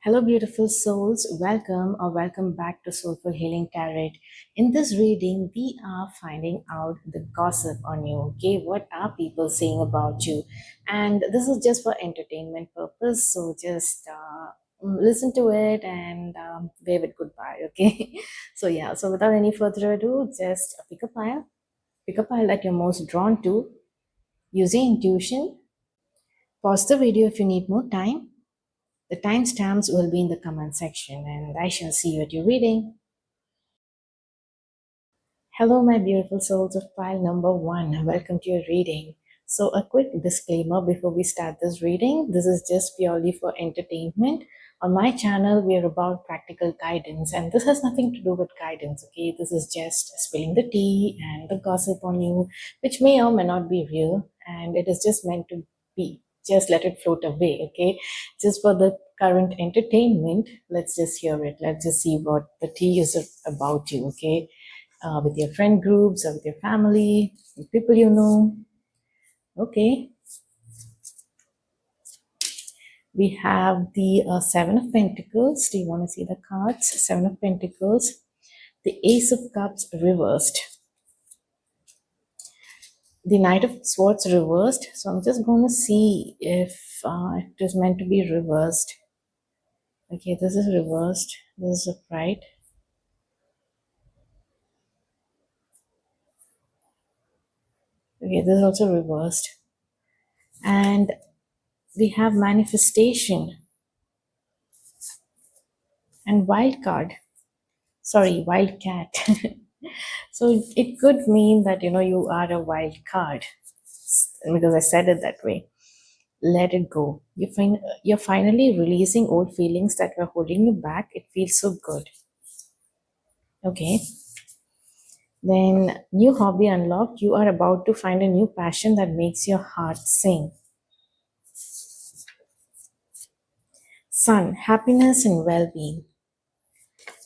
Hello, beautiful souls. Welcome or welcome back to Soulful Healing Tarot. In this reading, we are finding out the gossip on you. Okay, what are people saying about you? And this is just for entertainment purpose. So just listen to it and wave it goodbye. Okay. So yeah. So without any further ado, just pick a pile. Pick a pile that you're most drawn to. Use your intuition. Pause the video if you need more time. The timestamps will be in the comment section and I shall see you at your reading. Hello, my beautiful souls of pile number one. Welcome to your reading. So, a quick disclaimer before we start this reading. This is just purely for entertainment. On my channel, we are about practical guidance, and this has nothing to do with guidance, okay? This is just spilling the tea and the gossip on you, which may or may not be real, and it is just meant to be. Just let it float away, okay? Just for the current entertainment, let's just hear it. Let's just see what the tea is about you, okay? With your friend groups or with your family, with people you know. Okay. We have the Seven of Pentacles. Do you want to see the cards? Seven of Pentacles. The Ace of Cups reversed. The Knight of Swords reversed. So I'm just going to see if it is meant to be reversed. Okay, this is reversed. This is upright. Okay, this is also reversed. And we have manifestation and wild card. Sorry, wildcat. So it could mean that you are a wild card, because I said it that way. Let it go. You're finally releasing old feelings that were holding you back. It feels so good. Okay. Then new hobby unlocked. You are about to find a new passion that makes your heart sing. Sun, happiness and well-being.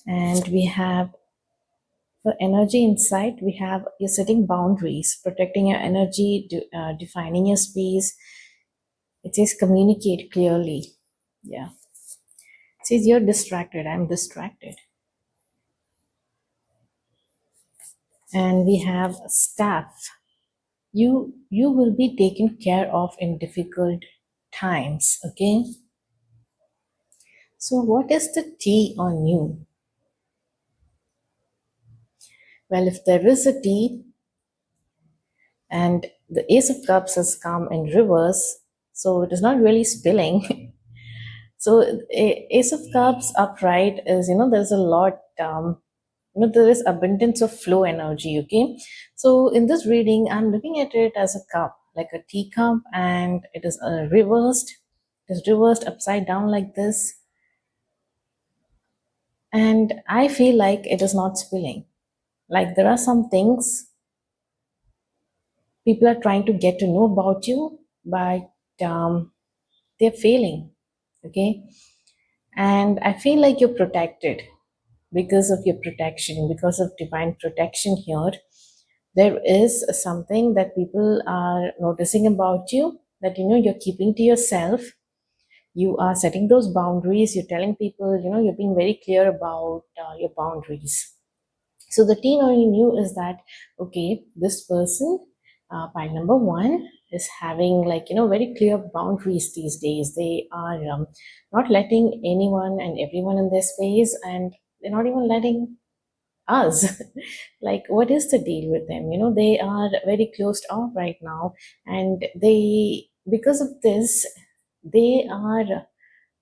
And we have for energy insight, we have you're setting boundaries, protecting your energy, defining your space. It says communicate clearly. Yeah. It says you're distracted. I'm distracted. And we have staff. You will be taken care of in difficult times. Okay. So what is the tea on you? Well, if there is a tea, and the Ace of Cups has come in reverse, so it is not really spilling. So Ace of Cups upright is, there's a lot, there is abundance of flow energy, okay? So in this reading, I'm looking at it as a cup, like a teacup, and it is reversed. It is reversed upside down like this. And I feel like it is not spilling. Like there are some things people are trying to get to know about you, but they're failing, okay? And I feel like you're protected because of your protection, because of divine protection here. There is something that people are noticing about you that you're keeping to yourself. You are setting those boundaries. You're telling people, you're being very clear about your boundaries. So the teen on you is that, okay, this person, pile number one, is having very clear boundaries these days. They are not letting anyone and everyone in their space, and they're not even letting us. Like, what is the deal with them? They are very closed off right now, and because of this, they are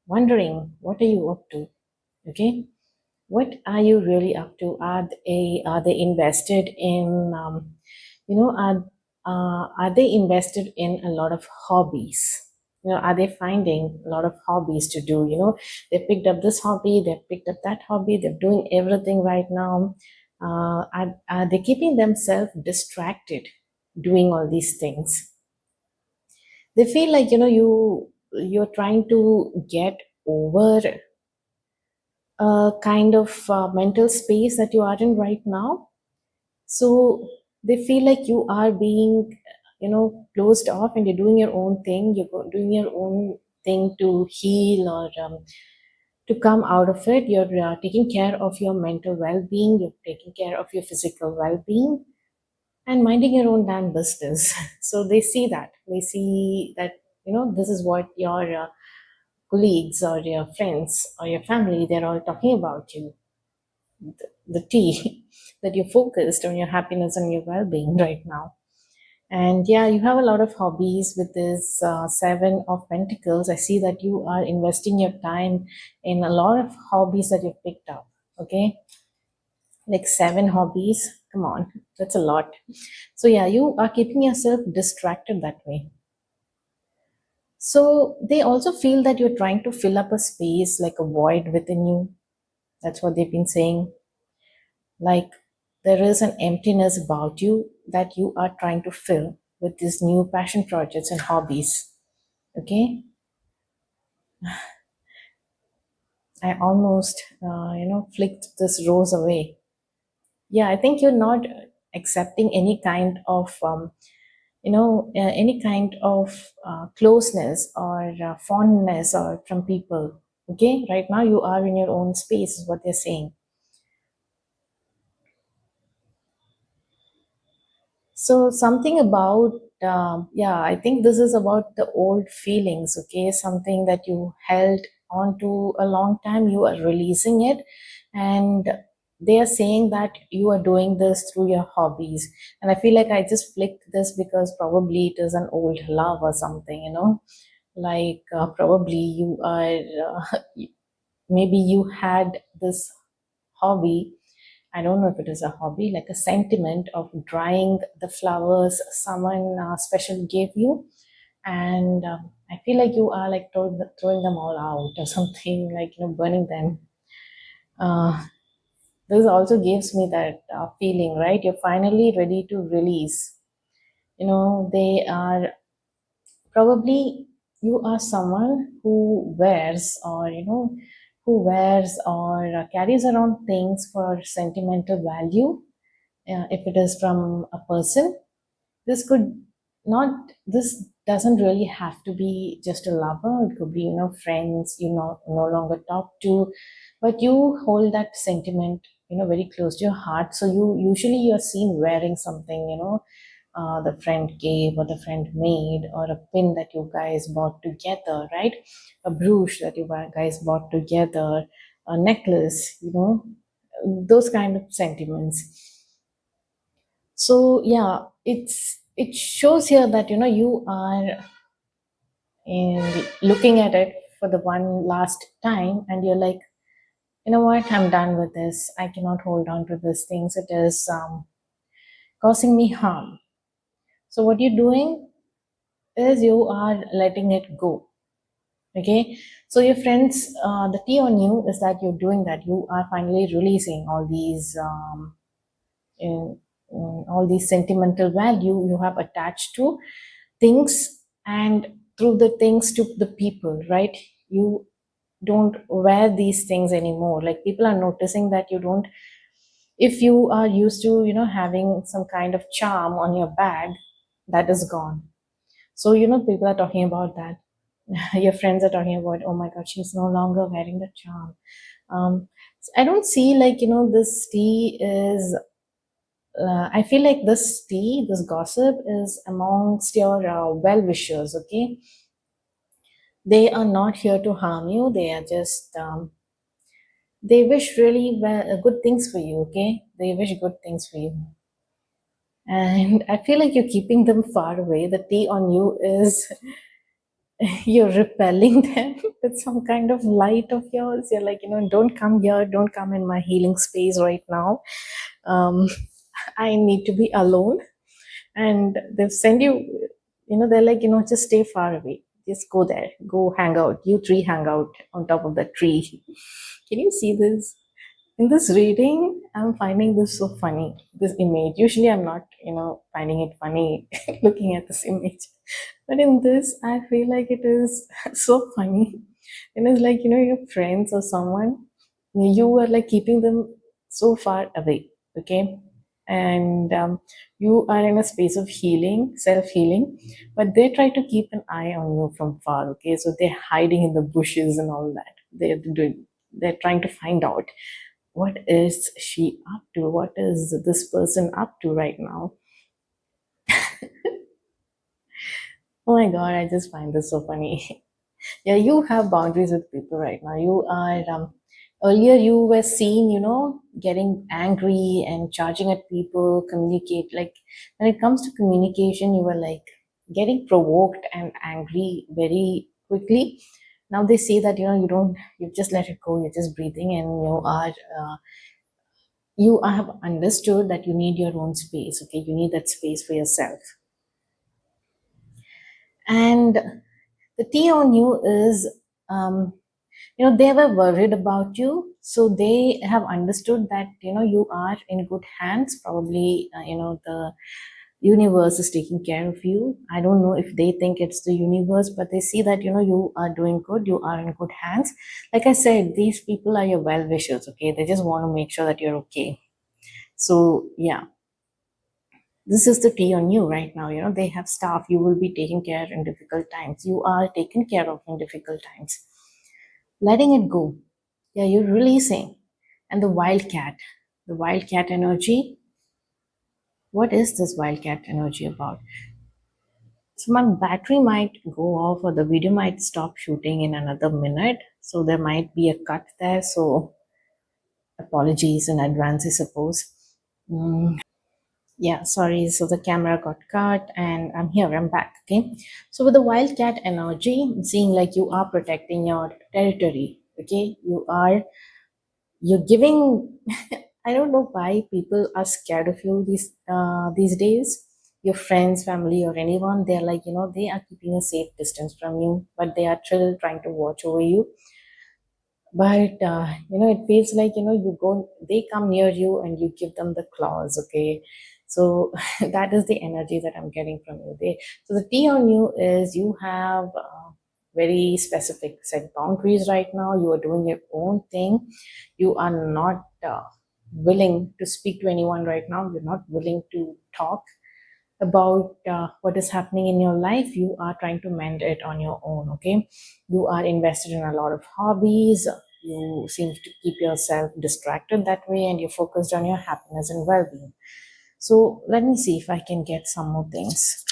wondering, what are you up to? Okay, what are you really up to? Are they invested in you know are they invested in a lot of hobbies? Are they finding a lot of hobbies to do? They picked up this hobby, they picked up that hobby, they're doing everything right now. Are they keeping themselves distracted doing all these things? They feel like you're trying to get over kind of mental space that you are in right now. So they feel like you are being, closed off, and you're doing your own thing. Doing your own thing to heal, or to come out of it. You're taking care of your mental well-being, you're taking care of your physical well-being, and minding your own damn business. So they see that, this is what your colleagues or your friends or your family, they're all talking about you, the tea, that you're focused on your happiness and your well-being right now. And yeah, you have a lot of hobbies with this Seven of Pentacles. I see that you are investing your time in a lot of hobbies that you've picked up. Okay, like seven hobbies. Come on, that's a lot. So yeah, you are keeping yourself distracted that way. So they also feel that you're trying to fill up a space, like a void within you. That's what they've been saying. Like there is an emptiness about you that you are trying to fill with these new passion projects and hobbies. Okay, I almost flicked this rose away. Yeah, I think you're not accepting any kind of any kind of closeness or fondness or from people. Okay, right now you are in your own space is what they're saying. So something about yeah, I think this is about the old feelings. Okay, something that you held on to a long time, you are releasing it, and they are saying that you are doing this through your hobbies. And I feel like I just flicked this because probably it is an old love or something, like probably you are maybe you had this hobby. I don't know if it is a hobby, like a sentiment of drying the flowers someone special gave you. And I feel like you are like throwing them all out or something, like, burning them. Uh, this also gives me that feeling, right? You're finally ready to release. They are probably, you are someone who wears or, carries around things for sentimental value. If it is from a person, this could not, this doesn't really have to be just a lover. It could be, friends you no longer talk to, but you hold that sentiment, very close to your heart. So you usually, you're seen wearing something, the friend gave or the friend made, or a pin that you guys bought together, right? A brooch that you guys bought together, a necklace, those kind of sentiments. So yeah, it shows here that, you are looking at it for the one last time, and you're like, you know what, I'm done with this. I cannot hold on to these things. It is causing me harm. So what you're doing is you are letting it go. Okay, so your friends, the tea on you is that you're doing that. You are finally releasing all these in, all these sentimental value you have attached to things, and through the things to the people, right? You don't wear these things anymore. Like people are noticing that you don't, if you are used to, having some kind of charm on your bag, that is gone. So, people are talking about that. Your friends are talking about, oh my god, she's no longer wearing the charm. I don't see, like, this tea is I feel like this tea, this gossip is amongst your well wishers, okay? They are not here to harm you. They are just, they wish really good things for you, okay? They wish good things for you. And I feel like you're keeping them far away. The tea on you is you're repelling them with some kind of light of yours. You're like, don't come here, don't come in my healing space right now. Um, I need to be alone. And they've sent you, they're like, just stay far away, just go there, go hang out, you three hang out on top of the tree. Can you see this? In this reading, I'm finding this so funny, this image. Usually I'm not, finding it funny looking at this image, but in this I feel like it is so funny. And it's like, your friends or someone, you are like keeping them so far away, okay? And you are in a space of healing, self-healing, but they try to keep an eye on you from far, okay? So they're hiding in the bushes and all that. They're doing, they're trying to find out what is she up to, what is this person up to right now. Oh my god, I just find this so funny. Yeah, you have boundaries with people right now. You are earlier you were seen, getting angry and charging at people, communicate like when it comes to communication, you were like getting provoked and angry very quickly. Now they say that you don't, you just let it go, you're just breathing, and you have understood that you need your own space. Okay, you need that space for yourself. And the tea on you is, um, they were worried about you, so they have understood that you are in good hands. Probably the universe is taking care of you. I don't know if they think it's the universe, but they see that you are doing good, you are in good hands. Like I said, these people are your well wishers. Okay, they just want to make sure that you're okay. So yeah, this is the tea on you right now. They have staff, you will be taken care in difficult times, you are taken care of in difficult times. Letting it go. Yeah, you're releasing. And the wildcat energy. What is this wildcat energy about? So my battery might go off, or the video might stop shooting in another minute. So there might be a cut there. So apologies in advance, I suppose. Yeah, sorry. So the camera got cut, and I'm here, I'm back. Okay. So with the wildcat energy, it's seeing like you are protecting your territory. Okay. You're giving. I don't know why people are scared of you these days. Your friends, family, or anyone, they're like, they are keeping a safe distance from you, but they are still trying to watch over you. But it feels like you go, they come near you and you give them the claws. Okay, so that is the energy that I'm getting from you. So the tea on you is you have very specific set boundaries right now. You are doing your own thing. You are not willing to speak to anyone right now. You're not willing to talk about what is happening in your life. You are trying to mend it on your own. Okay, you are invested in a lot of hobbies. You seem to keep yourself distracted that way, and you're focused on your happiness and well-being. So let me see if I can get some more things.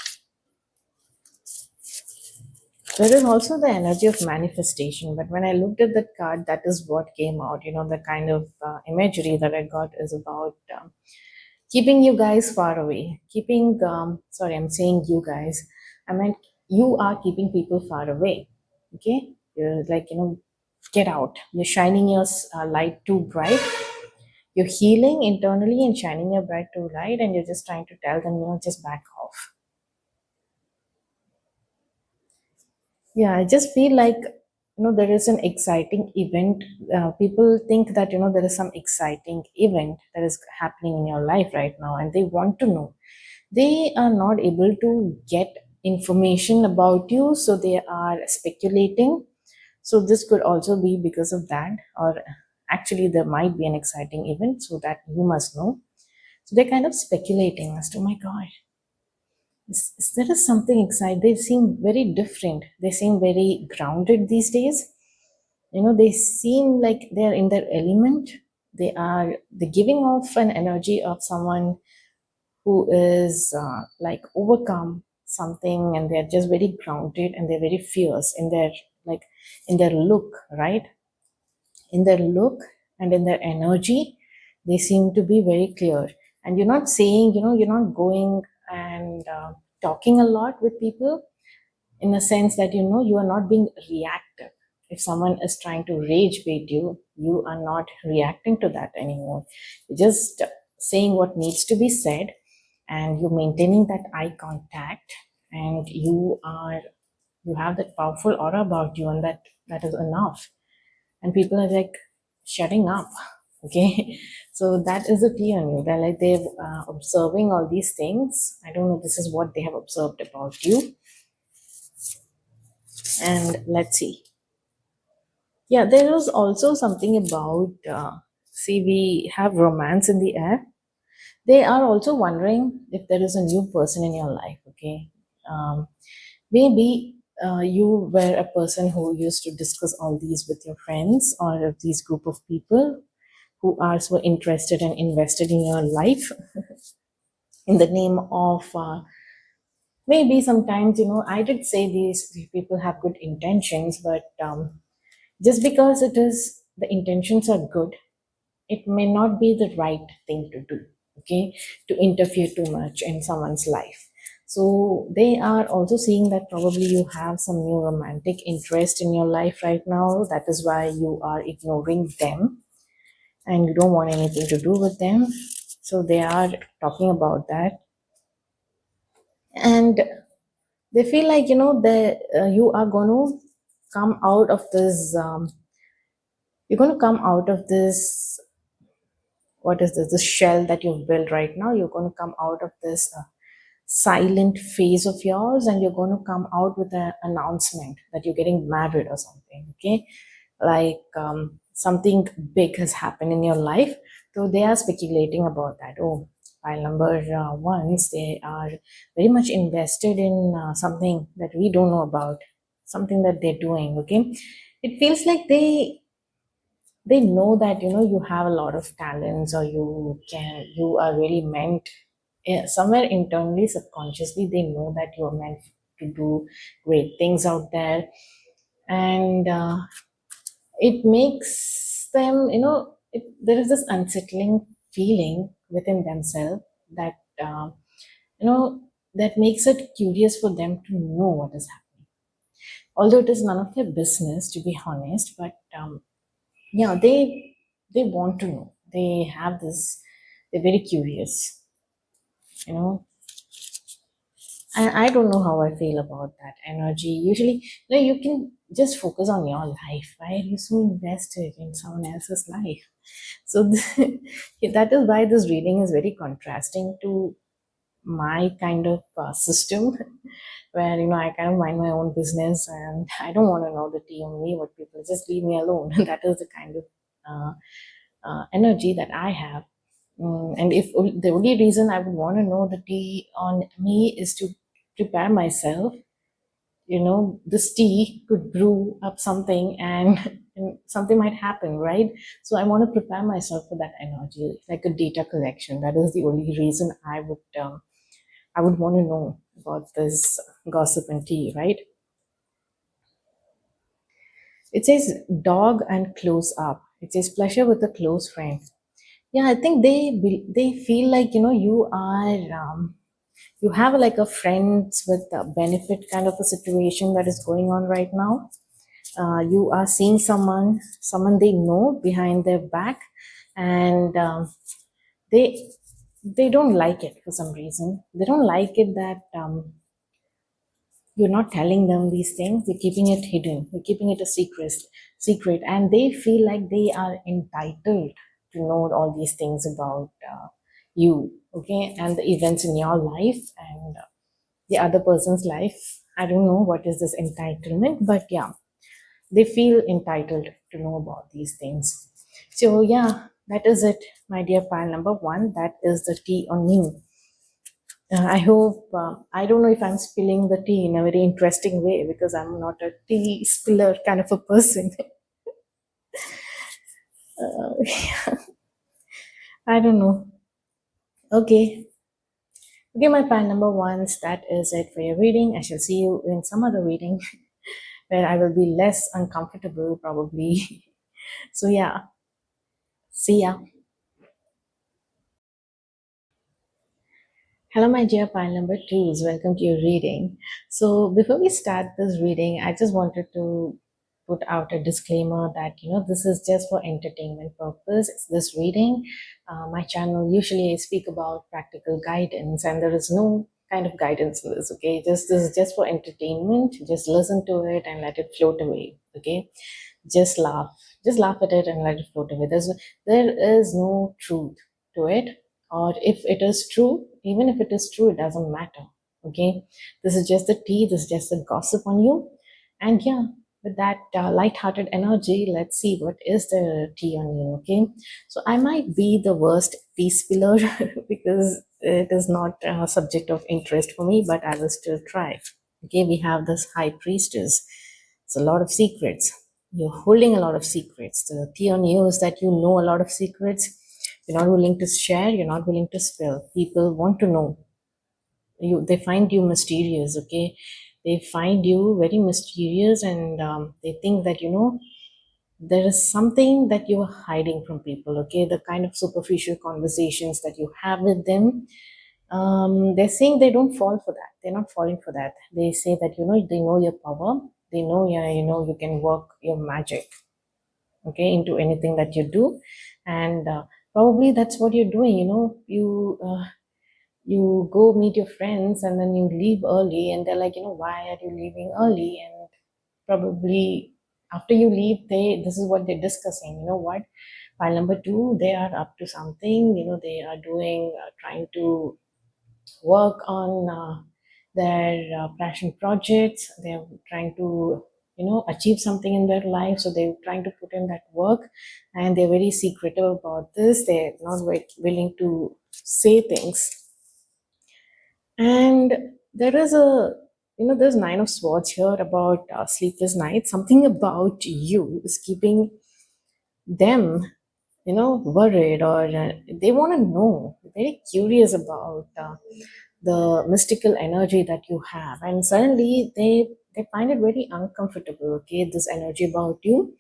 There is also the energy of manifestation, but when I looked at that card, that is what came out. The kind of imagery that I got is about keeping you guys far away. Sorry, I'm saying you guys. I meant you are keeping people far away. Okay? You're like, get out. You're shining your light too bright. You're healing internally and shining your bright too light, and you're just trying to tell them, just back off. Yeah, I just feel like there is an exciting event. People think that there is some exciting event that is happening in your life right now, and they want to know. They are not able to get information about you, so they are speculating. So this could also be because of that, or actually there might be an exciting event, so that you must know. So they're kind of speculating as to, my God, there is something exciting. They seem very different. They seem very grounded these days. They seem like they're in their element. They are the giving off an energy of someone who is like overcome something, and they're just very grounded, and they're very fierce in their, like, in their look, right? In their look and in their energy, they seem to be very clear. And you're not saying, you're not going and talking a lot with people, in the sense that you are not being reactive. If someone is trying to rage bait you, you are not reacting to that anymore. You're just saying what needs to be said, and you're maintaining that eye contact, and you have that powerful aura about you, and that is enough. And people are like shutting up. Okay, so that is the tea on you. They're like, they're observing all these things. I don't know, this is what they have observed about you. And let's see. Yeah, there is also something about see, we have romance in the air. They are also wondering if there is a new person in your life. Okay, maybe you were a person who used to discuss all these with your friends or these group of people who are so interested and invested in your life in the name of maybe sometimes, I did say these people have good intentions, but just because it is the intentions are good, it may not be the right thing to do, okay, to interfere too much in someone's life. So they are also seeing that probably you have some new romantic interest in your life right now. That is why you are ignoring them and you don't want anything to do with them. So they are talking about that. And they feel like, you are going to come out of this, you're going to come out of this, what is this shell that you've built right now. You're going to come out of this silent phase of yours, and you're going to come out with an announcement that you're getting married or something, okay, like something big has happened in your life. So they are speculating about that. Oh, file number ones, they are very much invested in something that we don't know about, something that they're doing, okay. It feels like they know that you have a lot of talents, or you are really meant, somewhere internally, subconsciously, they know that you are meant to do great things out there. And it makes them, there is this unsettling feeling within themselves that you know that makes it curious for them to know what is happening, although it is none of their business, to be honest. But yeah, they want to know. They have this, they're very curious, you know. And I don't know how I feel about that energy. Usually, you can just focus on your life. Why are you so invested in someone else's life? So that is why this reading is very contrasting to my kind of system, where I kind of mind my own business and I don't want to know the tea on me, what people, just leave me alone. That is the kind of uh, energy that I have. And if the only reason I would want to know the tea on me is to prepare myself, this tea could brew up something, and something might happen, right? So I want to prepare myself for that energy, like a data collection. That is the only reason I would want to know about this gossip and tea, right? It says dog and close up. It says pleasure with a close friend. Yeah, I think they feel like you are you have like a friends with a benefit kind of a situation that is going on right now. You are seeing someone they know behind their back, and they they don't like it for some reason. They don't like it that you're not telling them these things. You're keeping it hidden. You're keeping it a secret, and they feel like they are entitled to know all these things about you, okay, and the events in your life and the other person's life. I don't know what is this entitlement, but yeah, they feel entitled to know about these things. So yeah, that is it, my dear pile number one. That is the tea on you. I hope, I don't know if I'm spilling the tea in a very interesting way, because I'm not a tea spiller kind of a person. I don't know. Okay. Okay, my pile number ones, that is it for your reading. I shall see you in some other reading where I will be less uncomfortable, probably. So yeah, see ya. Hello, my dear pile number twos. Welcome to your reading. So, before we start this reading, I just wanted to put out a disclaimer that this is just for entertainment purpose. It's this reading. My channel usually I speak about practical guidance, and there is no kind of guidance in this. Okay, just this is just for entertainment. Just listen to it and let it float away. Okay, just laugh at it and let it float away. There is no truth to it, or if it is true, even if it is true, it doesn't matter. Okay, this is just the tea, this is just the gossip on you. And yeah, with that light-hearted energy, let's see what is the tea on you. Okay, so I might be the worst tea spiller because it is not a subject of interest for me, but I will still try. Okay, we have this high priestess. It's a lot of secrets. You're holding a lot of secrets. The tea on you is that you know a lot of secrets. You're not willing to share. You're not willing to spill. People want to know you. They find you mysterious. Okay, they find you very mysterious, and they think that there is something that you are hiding from people. Okay, the kind of superficial conversations that you have with them, they're saying they don't fall for that. They're not falling for that. They say that they know your power. They know, yeah, you can work your magic, okay, into anything that you do. And probably that's what you're doing. You go meet your friends and then you leave early, and they're like, why are you leaving early? And probably after you leave, this is what they're discussing. You know what, file number two, they are up to something. They are doing, trying to work on their passion projects. They're trying to achieve something in their life, so they're trying to put in that work, and they're very secretive about this. They're not very willing to say things. And there is there's nine of swords here about sleepless nights. Something about you is keeping them worried, or they want to know, very curious about the mystical energy that you have, and suddenly they find it very uncomfortable. Okay, this energy about you,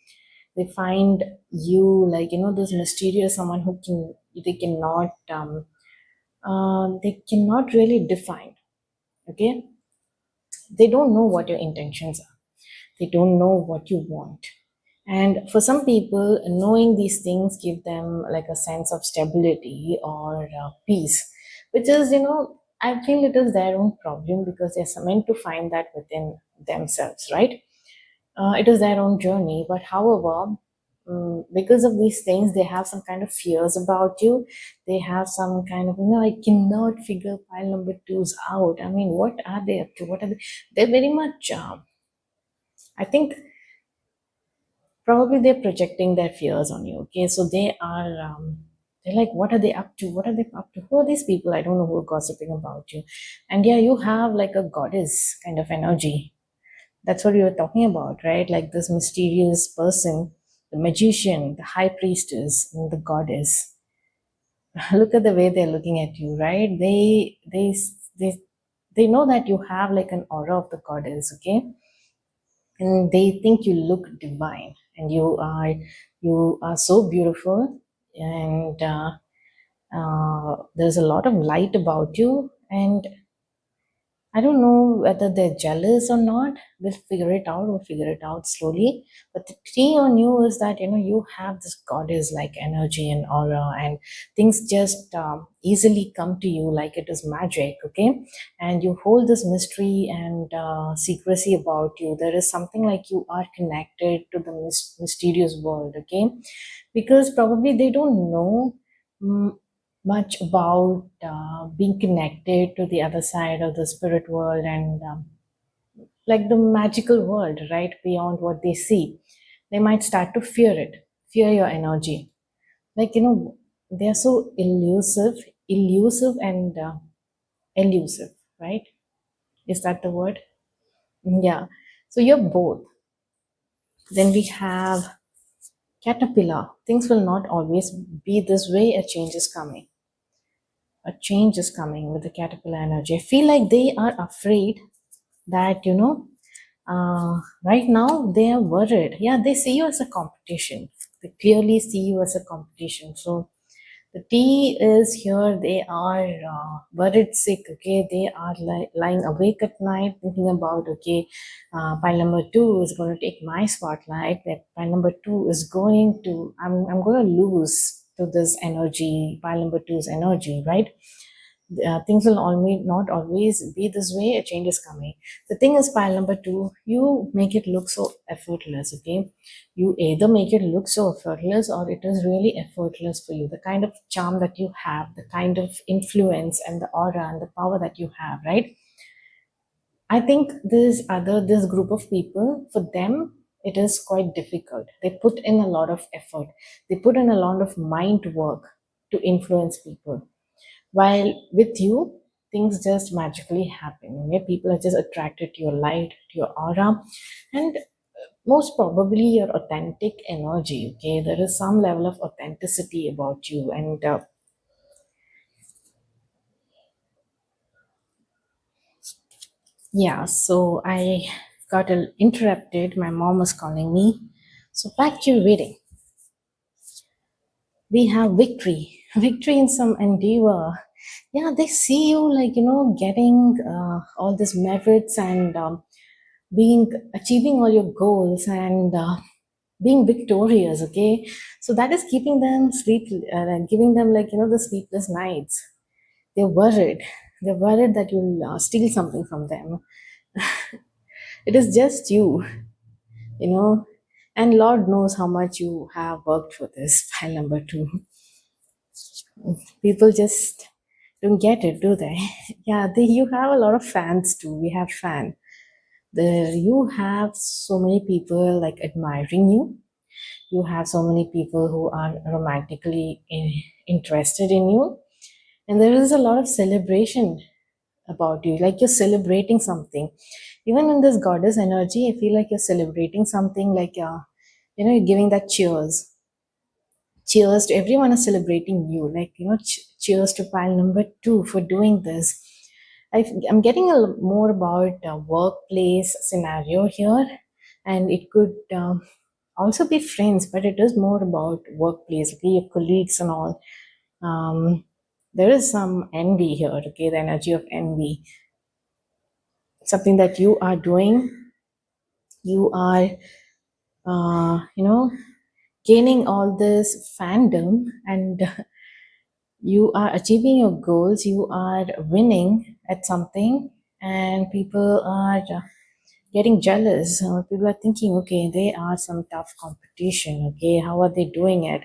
they find you like this mysterious someone who they cannot really define. Okay, they don't know what your intentions are. They don't know what you want. And for some people, knowing these things give them like a sense of stability or peace, which is, I feel it is their own problem, because they're meant to find that within themselves, right? It is their own journey. But however, because of these things, they have some kind of fears about you. They have some kind of, I cannot figure pile number twos out. I mean, what are they up to? What are they? They're very much, I think, probably they're projecting their fears on you. Okay, so they're like, what are they up to? What are they up to? Who are these people? I don't know, who are gossiping about you. And yeah, you have like a goddess kind of energy. That's what we were talking about, right? Like this mysterious person, the magician, the high priestess, and the goddess. Look at the way they're looking at you, right? They know that you have like an aura of the goddess. Okay, and they think you look divine, and you are so beautiful. And there's a lot of light about you. And I don't know whether they're jealous or not. We'll figure it out. We'll figure it out slowly. But the key on you is that you have this goddess like energy and aura, and things just easily come to you like it is magic. Okay, and you hold this mystery and secrecy about you. There is something like you are connected to the mysterious world. Okay, because probably they don't know. mm, Much about being connected to the other side of the spirit world, and like the magical world, right beyond what they see. They might start to fear your energy. Like, they are so elusive and elusive, right? Is that the word? Yeah. So you're both. Then we have caterpillar. Things will not always be this way. A change is coming. A change is coming with the caterpillar energy. I feel like they are afraid that right now they are worried. Yeah, they see you as a competition. They clearly see you as a competition. So the T is here. They are worried sick. Okay, they are lying awake at night thinking about, okay, pile number two is going to take my spotlight. That pile number two is going to, I'm going to lose to this energy, pile number two's energy, right? Things will not always be this way. A change is coming. The thing is, pile number two, you make it look so effortless. Okay, you either make it look so effortless, or it is really effortless for you. The kind of charm that you have, the kind of influence and the aura and the power that you have, right? I think this group of people, for them it is quite difficult. They put in a lot of effort. They put in a lot of mind work to influence people, while with you, things just magically happen. Okay? People are just attracted to your light, to your aura, and most probably your authentic energy. Okay, there is some level of authenticity about you, and yeah. So I got interrupted. My mom was calling me. So back to your reading. We have victory, victory in some endeavor. Yeah, they see you like getting all these merits and being achieving all your goals and being victorious. Okay, so that is keeping them sleep, giving them like the sleepless nights. They're worried. They're worried that you'll steal something from them. It is just you know. And Lord knows how much you have worked for this. File number two. People just don't get it, do they? Yeah, you have a lot of fans too. We have fan. There, you have so many people like admiring you. You have so many people who are romantically interested in you, and there is a lot of celebration about you. Like you're celebrating something. Even in this goddess energy, I feel like you're celebrating something. Like you're giving that cheers to everyone is celebrating you, like cheers to pile number two for doing this. I'm getting more about workplace scenario here, and it could also be friends, but it is more about workplace. Okay, your colleagues and all. There is some envy here. Okay, the energy of envy, something that you are doing. You are gaining all this fandom, and you are achieving your goals, you are winning at something, and people are getting jealous. People are thinking, okay, they are some tough competition. Okay, how are they doing it?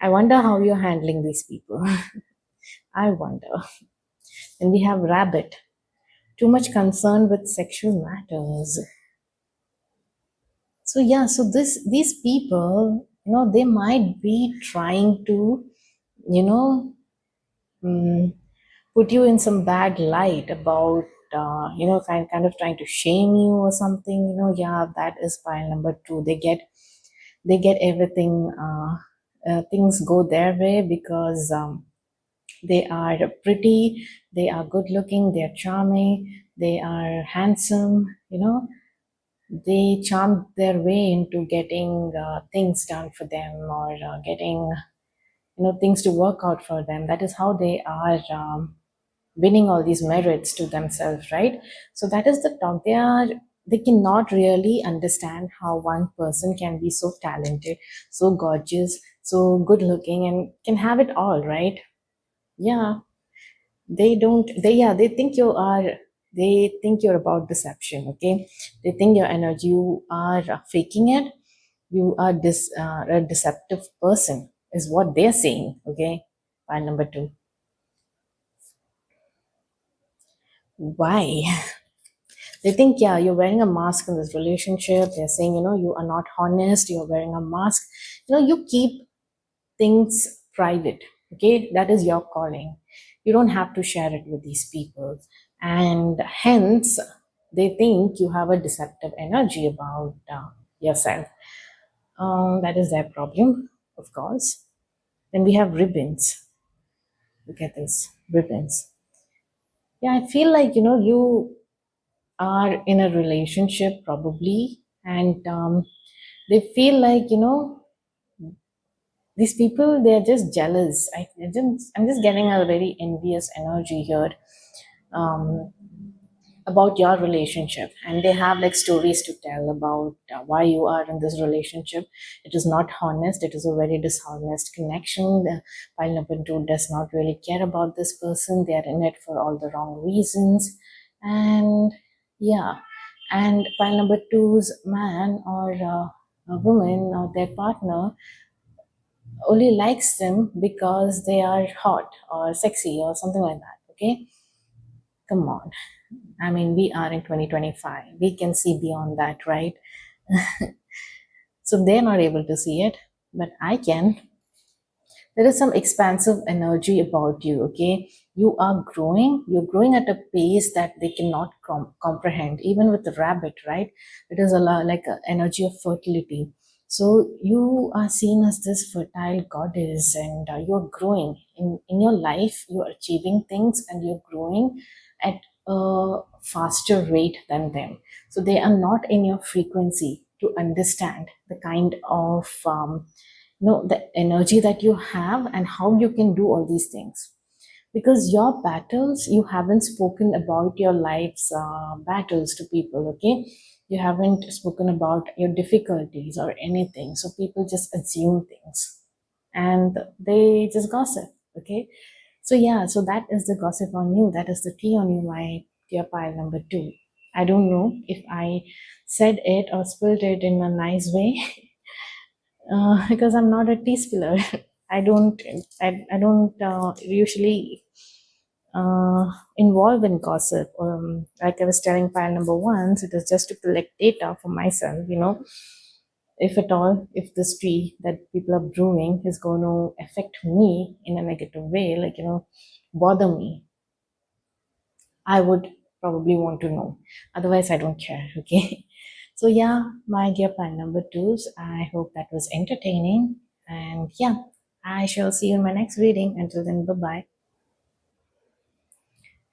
I wonder how you're handling these people. I wonder. And we have rabbit, too much concern with sexual matters. So yeah, so these people, they might be trying to, you know, mm, put you in some bad light about kind of trying to shame you or something. Yeah, that is pile number two. They get everything. Things go their way because they are pretty, they are good looking, they are charming, they are handsome. They charm their way into getting things done for them, or getting things to work out for them. That is how they are winning all these merits to themselves, right? So that is the talk. They cannot really understand how one person can be so talented, so gorgeous, so good looking, and can have it all, right? Yeah, they don't. They think you are. They think you're about deception. Okay, they think your energy. You are faking it. You are a deceptive person, is what they're saying. Okay, point number two. Why? They think, yeah, you're wearing a mask in this relationship. They're saying, you are not honest, you're wearing a mask. You keep things private. Okay, that is your calling. You don't have to share it with these people. And hence, they think you have a deceptive energy about yourself. That is their problem, of course. Then we have ribbons. Look at this ribbons. Yeah, I feel like, you are in a relationship probably, and they feel like these people, they're just jealous. I'm just getting a very envious energy here, um, about your relationship, and they have like stories to tell about why you are in this relationship. It is not honest, it is a very dishonest connection. The pile number two does not really care about this person. They are in it for all the wrong reasons. And yeah, and pile number two's man, or a woman, or their partner only likes them because they are hot or sexy or something like that. Okay, come on. I mean, we are in 2025. We can see beyond that, right? So they're not able to see it, but I can. there is some expansive energy about you. Okay, you are growing, you're growing at a pace that they cannot comprehend, even with the rabbit, right? It is a lot like an energy of fertility. So you are seen as this fertile goddess, and you're growing in your life, you're achieving things, and you're growing at a faster rate than them. So they are not in your frequency to understand the kind of the energy that you have and how you can do all these things. Because your battles, you haven't spoken about your life's battles to people. Okay, you haven't spoken about your difficulties or anything, so people just assume things and they just gossip. Okay, so yeah, so that is the gossip on you, that is the tea on you, my dear pile number two. I don't know if I said it or spilled it in a nice way. Because I'm not a tea spiller. I don't I don't usually involve in gossip. Like I was telling pile number one, so it is just to collect data for myself. If at all, if this tea that people are brewing is going to affect me in a negative way, like bother me, I would probably want to know. Otherwise, I don't care. Okay. So yeah, my dear pal number twos, I hope that was entertaining. And yeah, I shall see you in my next reading. Until then, bye bye.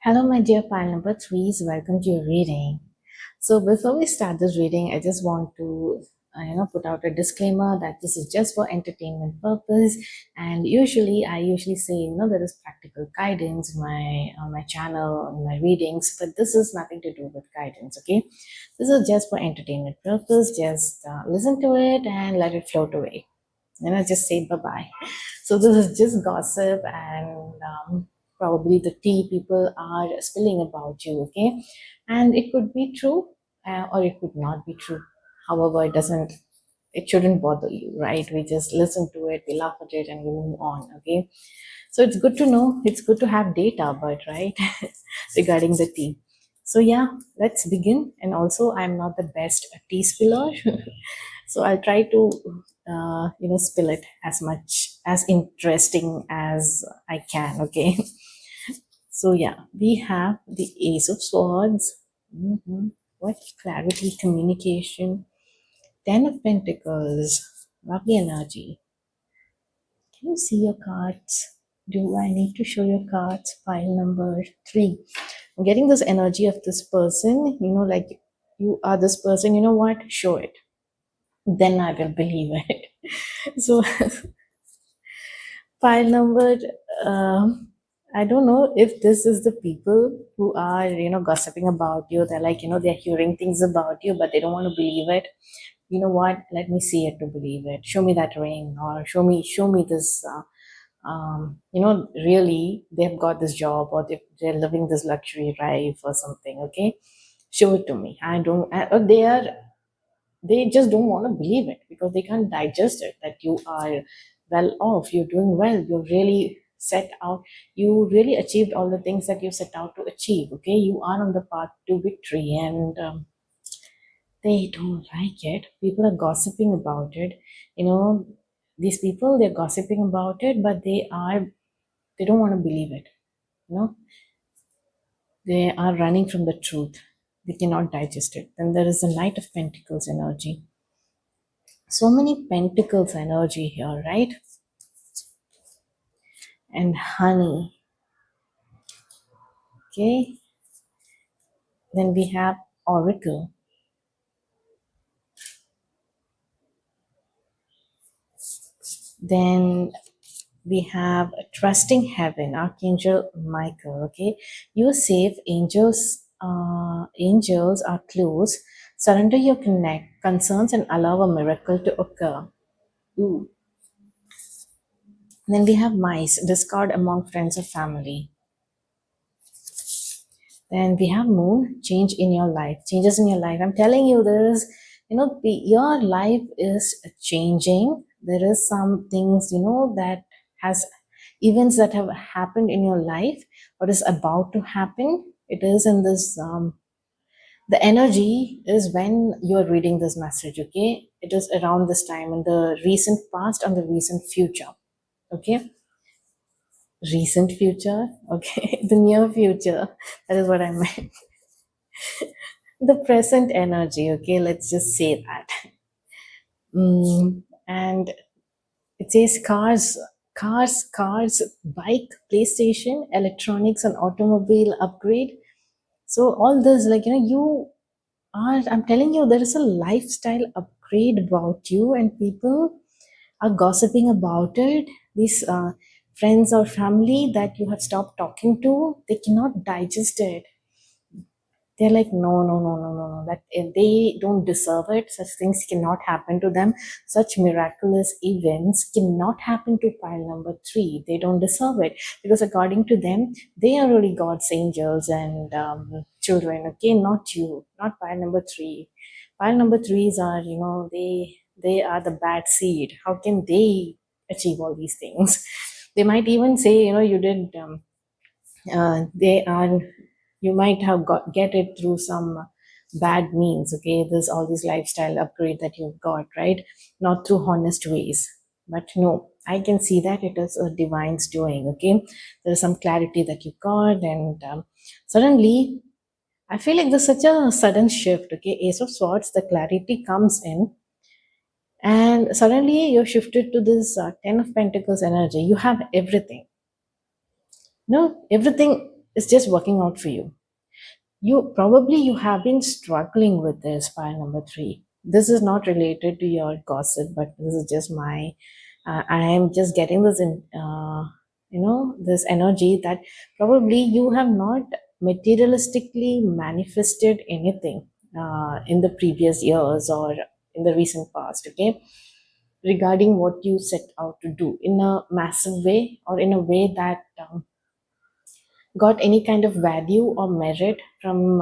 Hello, my dear pile number threes. Welcome to your reading. So before we start this reading, I just want to put out a disclaimer that this is just for entertainment purpose. And I usually say there is practical guidance in my on my channel on my readings, but this is nothing to do with guidance. Okay, this is just for entertainment purpose. Just listen to it and let it float away. Just say bye bye. So this is just gossip and probably the tea people are spilling about you. Okay, and it could be true or it could not be true. However, it shouldn't bother you, right? We just listen to it, we laugh at it, and we move on. Okay, so it's good to know, it's good to have data, but right, regarding the tea. So yeah, let's begin. And also, I'm not the best tea spiller, so I'll try to spill it as much as interesting as I can. Okay. So yeah, we have the Ace of Swords. What clarity, communication. Ten of Pentacles. Lovely energy. Can you see your cards? Do I need to show your cards? Pile number three. I'm getting this energy of this person. Like you are this person. You know what? Show it. Then I will believe it. So pile number I don't know if this is the people who are gossiping about you. They're like they're hearing things about you, but they don't want to believe it. You know what, let me see it to believe it. Show me that ring, or show me this really they've got this job, or they're living this luxury life or something. Okay, show it to me. I don't or they just don't want to believe it because they can't digest it that you are well off, you're doing well, you're really set out, you really achieved all the things that you set out to achieve. Okay, you are on the path to victory, and they don't like it. People are gossiping about it. These people, they're gossiping about it, but they don't want to believe it. you know they are running from the truth. They cannot digest it. Then there is the Knight of Pentacles energy. So many pentacles energy here, right? And honey. Okay, then we have Oracle. Then we have Trusting Heaven, Archangel Michael. Okay, you're safe. Angels are close. Surrender your concerns and allow a miracle to occur. Ooh. Then we have Mice, discard among friends or family. Then we have Moon, changes in your life. I'm telling you, there is, your life is changing. There is some things, that has events that have happened in your life, what is about to happen. It is in this, the energy is when you're reading this message, okay? It is around this time in the recent past and the recent future. Okay, recent future. Okay, the near future. That is what I meant. The present energy. Okay, let's just say that. And it says cars, bike, PlayStation, electronics, and automobile upgrade. So all this, like, you are. I'm telling you, there is a lifestyle upgrade about you, and people are gossiping about it. These friends or family that you have stopped talking to, they cannot digest it. They're like, no, no, no, no, no, no, that they don't deserve it. Such things cannot happen to them. Such miraculous events cannot happen to pile number three. They don't deserve it, because according to them, they are really God's angels and children. Okay, not you, not pile number three. Pile number threes are, they are the bad seed. How can they achieve all these things? They might even say, you did. They are, you might have get it through some bad means. Okay, there's all these lifestyle upgrade that you've got, right? Not through honest ways. But no, I can see that it is a divine's doing. Okay, there's some clarity that you got, and suddenly I feel like there's such a sudden shift. Okay, Ace of Swords, the clarity comes in, and suddenly you're shifted to this Ten of Pentacles energy. You have everything. No, everything is just working out for you. You have been struggling with this, pile number three. This is not related to your gossip, but this is just my. I am just getting this in. This energy that probably you have not materialistically manifested anything in the previous years or in the recent past. Okay, regarding what you set out to do in a massive way or in a way that. Got any kind of value or merit from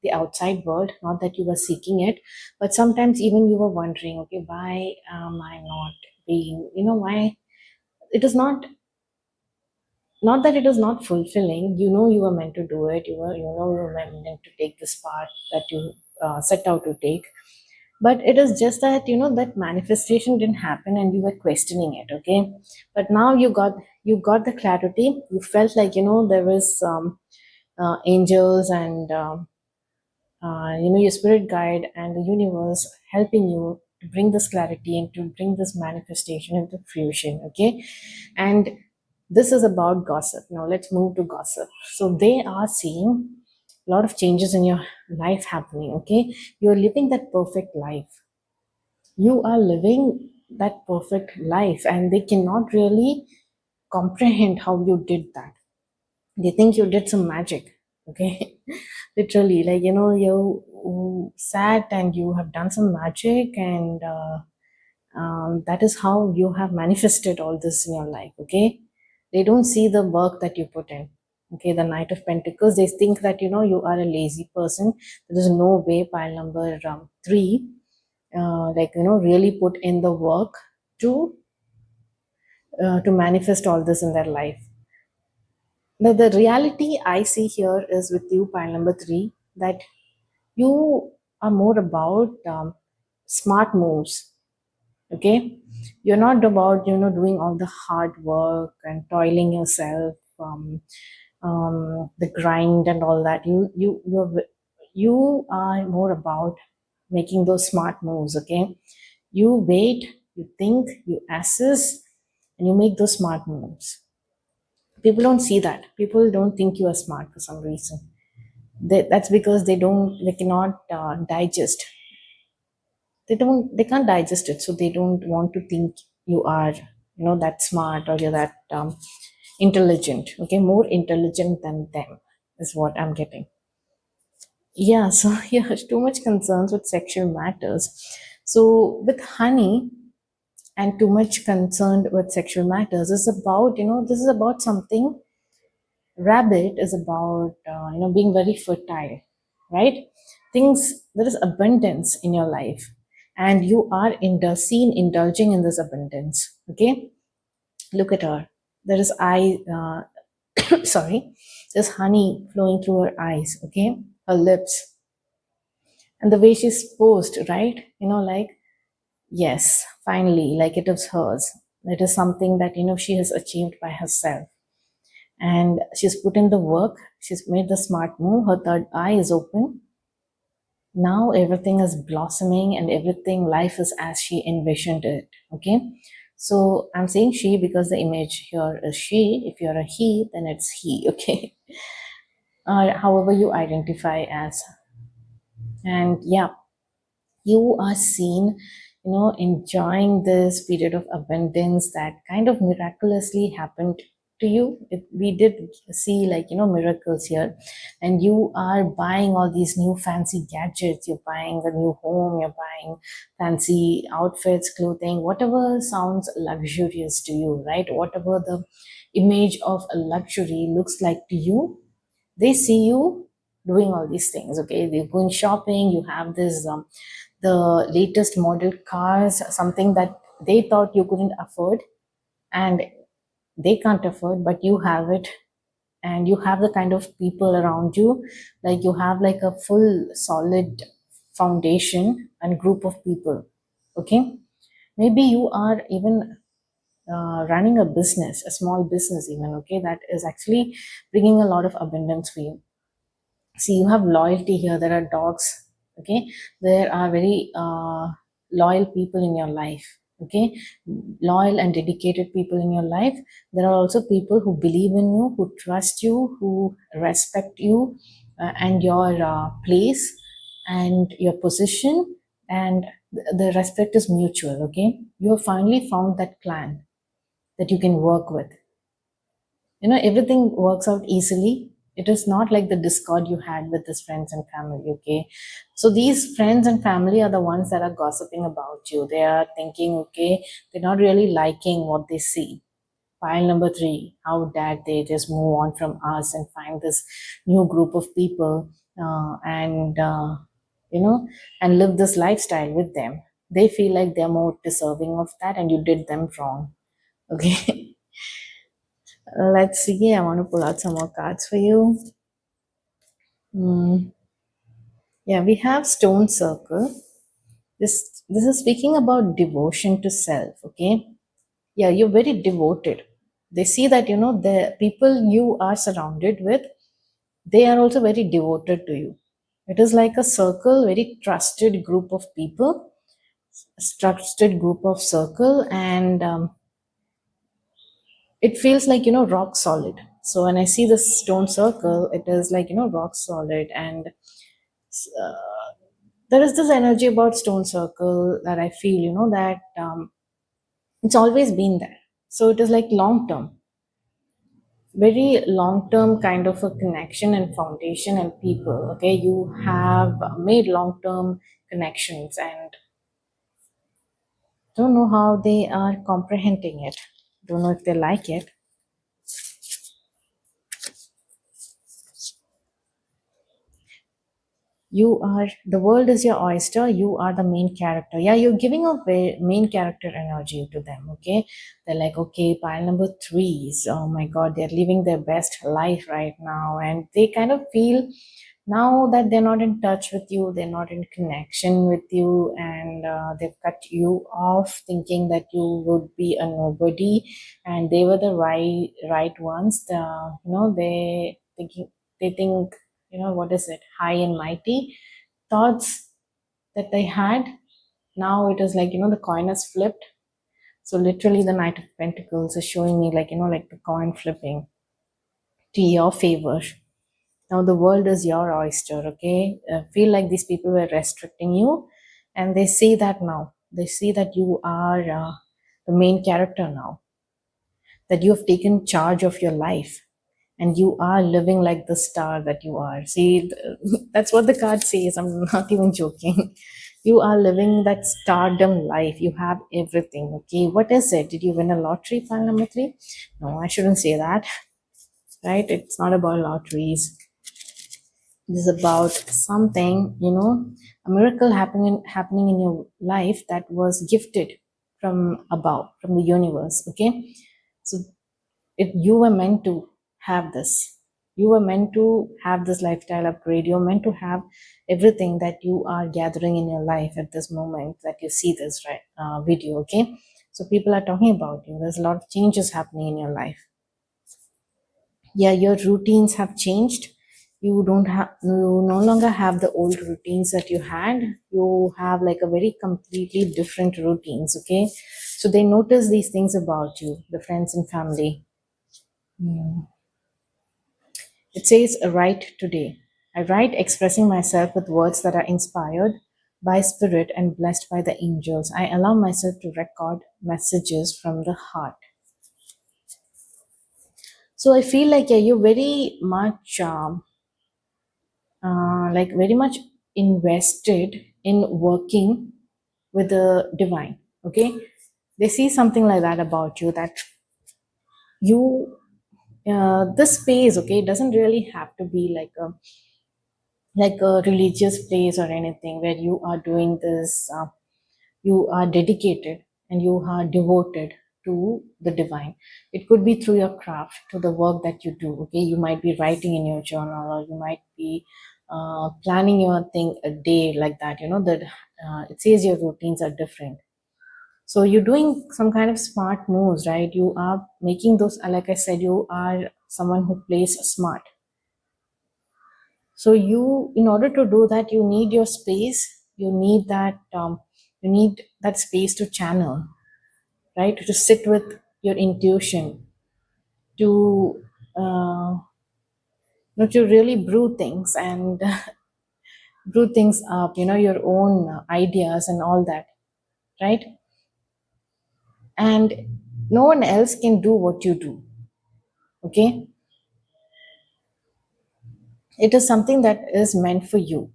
the outside world, not that you were seeking it, but sometimes even you were wondering, okay, why am I not being, why it is not that it is not fulfilling. You were meant to do it. You were meant to take this path that you set out to take, but it is just that that manifestation didn't happen and you were questioning it. Okay, but now you got the clarity. You felt like there was angels and your spirit guide and the universe helping you to bring this clarity and to bring this manifestation into fruition. Okay, and this is about gossip. Now let's move to gossip. So they are seeing a lot of changes in your life happening. Okay, you're living that perfect life. You are living that perfect life, and they cannot really comprehend how you did that. They think you did some magic. Okay, literally, like you sat and you have done some magic, and that is how you have manifested all this in your life. Okay, they don't see the work that you put in. Okay, the Knight of Pentacles, they think that you are a lazy person. There is no way pile number three, really put in the work to to manifest all this in their life. The reality I see here is with you, pile number three, that you are more about smart moves. Okay, you're not about doing all the hard work and toiling yourself, the grind and all that. You are more about making those smart moves. Okay, you wait, you think, you assess, and you make those smart moves. People don't see that. People don't think you are smart for some reason. That's because they cannot digest. They can't digest it, so they don't want to think you are that smart or you're that intelligent. Okay, more intelligent than them is what I'm getting. Yeah, so yeah, too much concerns with sexual matters. So with honey, and too much concerned with sexual matters is about this is about something. Rabbit is about being very fertile, right? Things, there is abundance in your life, and you are seen indulging in this abundance. Okay, look at her. There is sorry, there's honey flowing through her eyes. Okay, her lips, and the way she's posed, right? Like, yes, finally, like it was hers. It is something that she has achieved by herself, and she's put in the work. She's made the smart move. Her third eye is open. Now everything is blossoming, and everything, life is as she envisioned it. Okay, so I'm saying she because the image here is she. If you're a he, then it's he. Okay, or however you identify as. And yeah, you are seen, enjoying this period of abundance that kind of miraculously happened to you. We did see, like, miracles here. And you are buying all these new fancy gadgets. You're buying a new home. You're buying fancy outfits, clothing, whatever sounds luxurious to you, right? Whatever the image of a luxury looks like to you, they see you doing all these things. Okay, they're going shopping. You have this the latest model cars, something that they thought you couldn't afford, and they can't afford, but you have it. And you have the kind of people around you, like you have like a full solid foundation and group of people. Okay, maybe you are even running a business, a small business even. Okay, that is actually bringing a lot of abundance for you. See, you have loyalty here. There are dogs. Okay, there are very loyal people in your life. Okay, loyal and dedicated people in your life. There are also people who believe in you, who trust you, who respect you, and your place and your position, and the respect is mutual. Okay, you have finally found that clan that you can work with. Everything works out easily. It is not like the discord you had with his friends and family. Okay, so these friends and family are the ones that are gossiping about you. They are thinking, okay, they're not really liking what they see. Pile number three, how dare they just move on from us and find this new group of people, and you know and live this lifestyle with them. They feel like they're more deserving of that, and you did them wrong. Okay. Let's see. I want to pull out some more cards for you. Hmm. Yeah, we have Stone Circle. This is speaking about devotion to self. Okay. Yeah, you're very devoted. They see that the people you are surrounded with, they are also very devoted to you. It is like a circle, very trusted group of people, trusted group of circle, and it feels like rock solid. So when I see this stone circle, it is like rock solid. And there is this energy about stone circle that I feel, that it's always been there. So it is like long term, very long term kind of a connection and foundation and people. Okay, you have made long term connections, and don't know how they are comprehending it, don't know if they like it. You are, the world is your oyster, you are the main character. Yeah, you're giving a main character energy to them. Okay, they're like, okay, pile number threes, oh my god, they're living their best life right now, and they kind of feel now that they're not in touch with you, they're not in connection with you, and they've cut you off, thinking that you would be a nobody, and they were the right ones. They thinking, they think, what is it, high and mighty thoughts that they had. Now it is like, the coin has flipped. So literally the Knight of Pentacles is showing me, like, like the coin flipping to your favor. Now the world is your oyster. Okay, feel like these people were restricting you, and they see that now. They see that you are the main character now, that you have taken charge of your life, and you are living like the star that you are. See, that's what the card says. I'm not even joking. You are living that stardom life. You have everything. Okay, what is it? Did you win a lottery, pile number three? No, I shouldn't say that, right? It's not about lotteries. It is about something, a miracle happening in your life that was gifted from above, from the universe. Okay, so you were meant to have this. You were meant to have this lifestyle upgrade. You're meant to have everything that you are gathering in your life at this moment that you see this, right, video. Okay, So people are talking about you. There's a lot of changes happening in your life. Yeah, your routines have changed. You no longer have the old routines that you had. You have like a very completely different routines. Okay, so they notice these things about you, the friends and family. Hmm. It says, write today. I write expressing myself with words that are inspired by spirit and blessed by the angels. I allow myself to record messages from the heart. So I feel like, yeah, you're very much like very much invested in working with the divine. Okay, they see something like that about you, that you this space, okay, it doesn't really have to be like a religious place or anything where you are doing this, you are dedicated and you are devoted to the divine. It could be through your craft, to the work that you do. Okay, you might be writing in your journal, or you might be planning your thing a day like that, that it says your routines are different. So you're doing some kind of smart moves, right? You are making those, like I said, you are someone who plays smart. So you, in order to do that, you need your space. You need that space to channel, right? To sit with your intuition, to to really brew things and brew things up. Your own ideas and all that, right? And no one else can do what you do. Okay, it is something that is meant for you.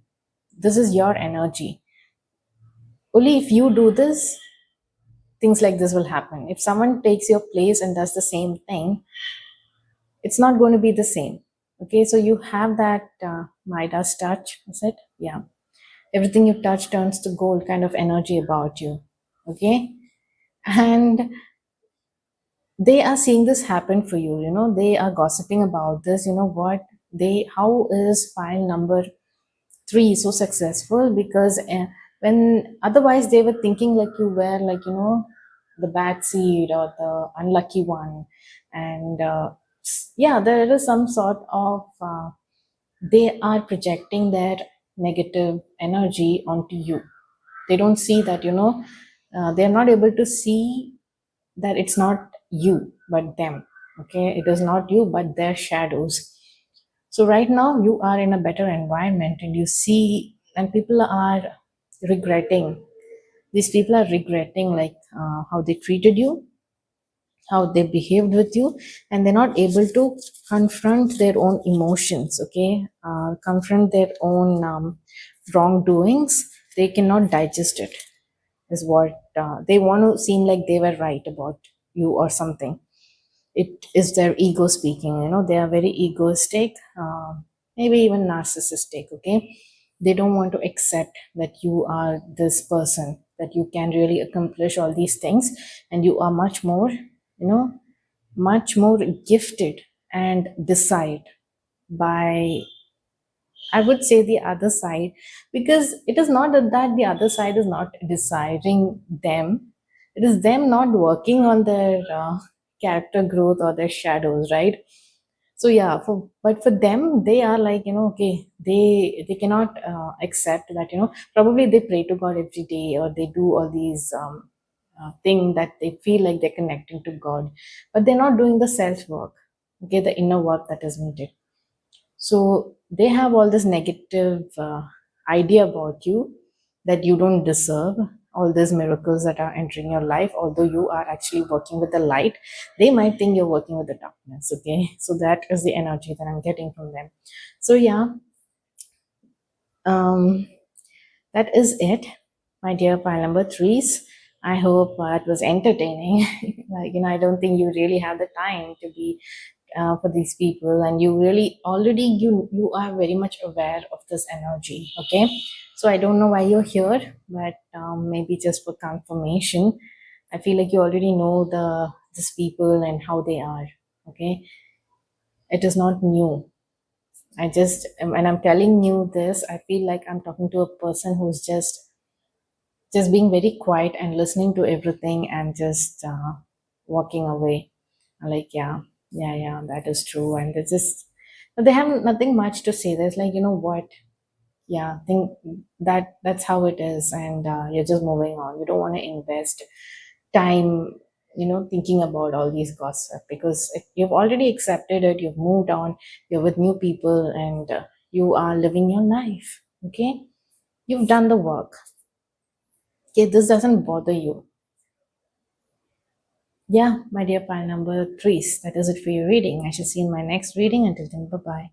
This is your energy. Only if you do this, things like this will happen. If someone takes your place and does the same thing, it's not going to be the same. Okay, so you have that Midas touch, is it? Yeah. Everything you touch turns to gold kind of energy about you. Okay, and they are seeing this happen for you. They are gossiping about this. You know what? How is file number 3 so successful? Because when otherwise they were thinking like you were like, the bad seed or the unlucky one. And yeah, there is some sort of they are projecting their negative energy onto you. They don't see that, they're not able to see that it's not you but them. Okay, it is not you but their shadows. So right now you are in a better environment, and you see, and people are regretting. These people are regretting like how they treated you, how they behaved with you, and they're not able to confront their own emotions. Okay, confront their own wrongdoings. They cannot digest it. Is what they want to seem like they were right about you or something. It is their ego speaking. They are very egoistic, maybe even narcissistic. Okay, they don't want to accept that you are this person, that you can really accomplish all these things, and you are much more, much more gifted and decide by, I would say, the other side. Because it is not that the other side is not deciding them, it is them not working on their character growth or their shadows, right? So yeah, but for them, they are like, okay, they cannot accept that, probably they pray to God every day, or they do all these thing that they feel like they're connecting to God, but they're not doing the self work. Okay, the inner work that is needed. So they have all this negative idea about you, that you don't deserve all these miracles that are entering your life, although you are actually working with the light. They might think you're working with the darkness. Okay, so that is the energy that I'm getting from them. So yeah, um, that is it, my dear pile number threes. I hope it was entertaining. Like, I don't think you really have the time to be for these people, and you really already you are very much aware of this energy. Okay, so I don't know why you're here, but maybe just for confirmation, I feel like you already know these people and how they are. Okay, it is not new. I just, when I'm telling you this, I feel like I'm talking to a person who's just being very quiet and listening to everything and just walking away. I'm like, yeah, yeah, yeah, that is true. And it's just, but they have nothing much to say. There's like, you know what? Yeah, I think that's how it is. And you're just moving on. You don't want to invest time, thinking about all these gossip, because you've already accepted it, you've moved on, you're with new people, and you are living your life. Okay, you've done the work. Okay, this doesn't bother you. Yeah, my dear pile number threes, that is it for your reading. I shall see you in my next reading. Until then, bye bye.